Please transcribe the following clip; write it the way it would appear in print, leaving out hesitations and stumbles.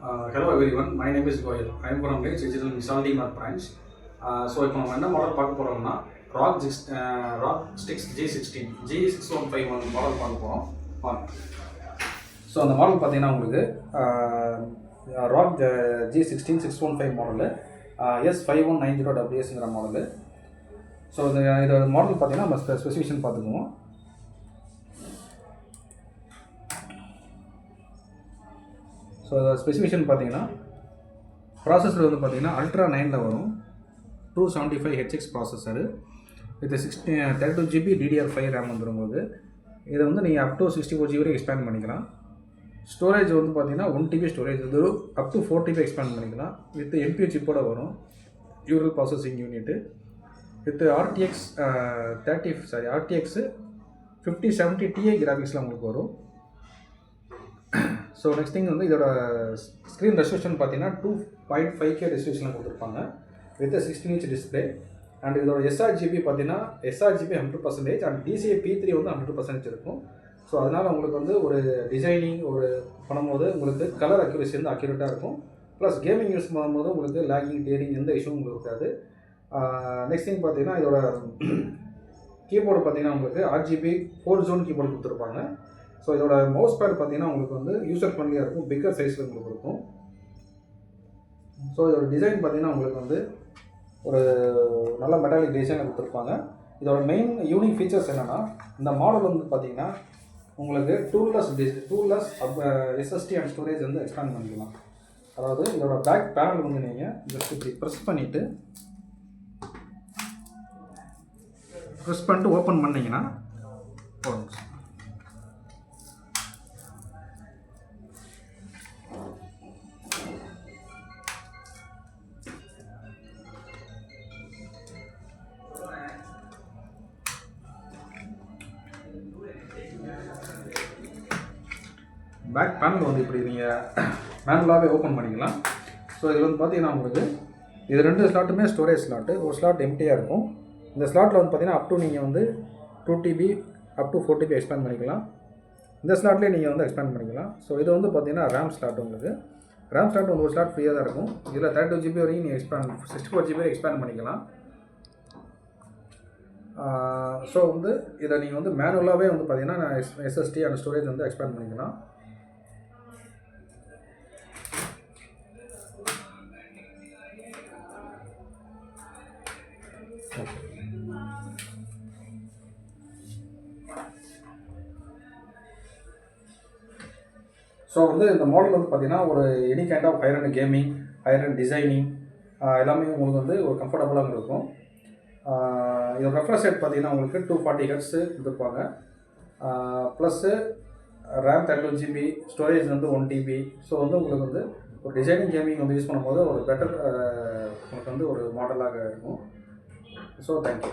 Hello everyone, my name is Goyal. I am from Leeds Digital Missile Mark branch. So இப்போ நம்ம என்ன model பார்க்க போகிறோம்னா rock sticks G615 model பார்க்க போகிறோம். ஸோ அந்த மாடல் பார்த்தீங்கன்னா உங்களுக்கு ராக் G615 மாடலு S5190WSங்கிற மாடலு. ஸோ இதோட மாடல் பார்த்தீங்கன்னா நம்ம ஸ்பெசிஃபிகேஷன் பார்த்துக்குவோம். ஸோ ஸ்பெசிஃபிகேஷன் பார்த்தீங்கன்னா ப்ராசஸர் வந்து பார்த்தீங்கன்னா அல்ட்ரா 9ல் வரும் 275HX processor with 32GB DDR5 RAM வந்துடும் உங்களுக்கு. இதை வந்து நீங்கள் அப் டு 64GB வரைக்கும் எக்ஸ்பேண்ட் பண்ணிக்கலாம். ஸ்டோரேஜ் வந்து பார்த்தீங்கன்னா 1TB ஸ்டோரேஜ் இது அப் டு 4TB எக்ஸ்பேண்ட் பண்ணிக்கலாம். வித் NPU சிப்போட வரும் neural processing unit with RTX 5070 Ti கிராஃபிக்ஸில் உங்களுக்கு வரும். ஸோ நெக்ஸ்ட் திங் வந்து இதோட ஸ்க்ரீன் ரெசல்யூஷன் பார்த்தீங்கன்னா 2.5K ரெசல்யூஷனில் கொடுத்துருப்பாங்க வித் 16-inch டிஸ்பிளே. அண்ட் இதோட sRGB பார்த்தீங்கன்னா sRGB 100% அண்ட் DCI P3 வந்து 100% இருக்கும். ஸோ அதனால் உங்களுக்கு வந்து ஒரு டிசைனிங் ஒரு பண்ணும்போது உங்களுக்கு கலர் அக்யூரேசி வந்து அக்யூரேட்டாக இருக்கும். ப்ளஸ் கேமிங் யூஸ் பண்ணும்போது உங்களுக்கு லேகிங் டேரிங் எந்த இஷ்யூவும் உங்களுக்கு இருக்காது. நெக்ஸ்ட் திங் பார்த்தீங்கன்னா இதோட கீபோர்டு பார்த்தீங்கன்னா உங்களுக்கு RGB 4 zone கீபோர்டு கொடுத்துருப்பாங்க. ஸோ இதோட மவுஸ் பேட் பார்த்தீங்கன்னா உங்களுக்கு வந்து யூசர் ஃப்ரெண்ட்லியாக இருக்கும், பிக்கர் சைஸில் உங்களுக்கு இருக்கும். ஸோ இதோட டிசைன் பார்த்தீங்கன்னா உங்களுக்கு வந்து ஒரு நல்ல மெட்டாலிக் டிசைனில் கொடுத்துருப்பாங்க. இதோட மெயின் யூனிக் ஃபீச்சர்ஸ் என்னென்னா இந்த மாடல் வந்து பார்த்தீங்கன்னா உங்களுக்கு டூல்லெஸ் SSD அண்ட் ஸ்டோரேஜ் வந்து எக்ஸ்பேண்ட் பண்ணிக்கலாம். அதாவது இதோட பேக் பேனல் வந்து நீங்கள் ஜஸ்ட் இப்படி ப்ரெஸ் பண்ணிவிட்டு ஓப்பன் பண்ணிங்கன்னா பேக் பேனல் வந்து இப்படி நீங்கள் மேனுவலாகவே ஓப்பன் பண்ணிக்கலாம். ஸோ இதில் வந்து பார்த்தீங்கன்னா உங்களுக்கு இது 2 ஸ்லாட்டுமே ஸ்டோரேஜ் ஸ்லாட்டு, ஒரு ஸ்லாட் எம்டியாக இருக்கும். இந்த ஸ்லாட்டில் வந்து பார்த்தீங்கன்னா அப் டு நீங்கள் வந்து 2TB up to 4TB expand பண்ணிக்கலாம். இந்த ஸ்லாட்லேயே நீங்கள் வந்து எக்ஸ்பேண்ட் பண்ணிக்கலாம். ஸோ இது வந்து பார்த்தீங்கன்னா ரேம் ஸ்லாட் உங்களுக்கு ரேம் ஸ்லாட் வந்து ஒரு ஸ்லாட் ஃப்ரீயாக தான் இருக்கும். இதில் 32GB வரைக்கும் நீங்கள் 64GB வரை எக்ஸ்பேண்ட் பண்ணிக்கலாம். ஸோ வந்து இதை நீங்கள் வந்து மேனுவலாகவே வந்து பார்த்தீங்கன்னா SSD அண்ட் ஸ்டோரேஜ் வந்து எக்ஸ்பேண்ட் பண்ணிக்கலாம். ஸோ வந்து இந்த மாடல் வந்து பார்த்தீங்கன்னா ஒரு any kind of higher and gaming, higher and designing எல்லாமே உங்களுக்கு வந்து ஒரு கம்ஃபர்டபுளாக இருக்கும். இதோட ரெஃப்ரெஷ் ரேட் பார்த்தீங்கன்னா உங்களுக்கு 240Hz கொடுத்துருப்பாங்க. ப்ளஸ்ஸு ரேம் 32GB, ஸ்டோரேஜ் வந்து 1TB. ஸோ வந்து உங்களுக்கு வந்து ஒரு டிசைனிங் கேமிங் வந்து யூஸ் பண்ணும்போது ஒரு பெட்டர் உங்களுக்கு வந்து ஒரு மாடலாக இருக்கும். So thank you.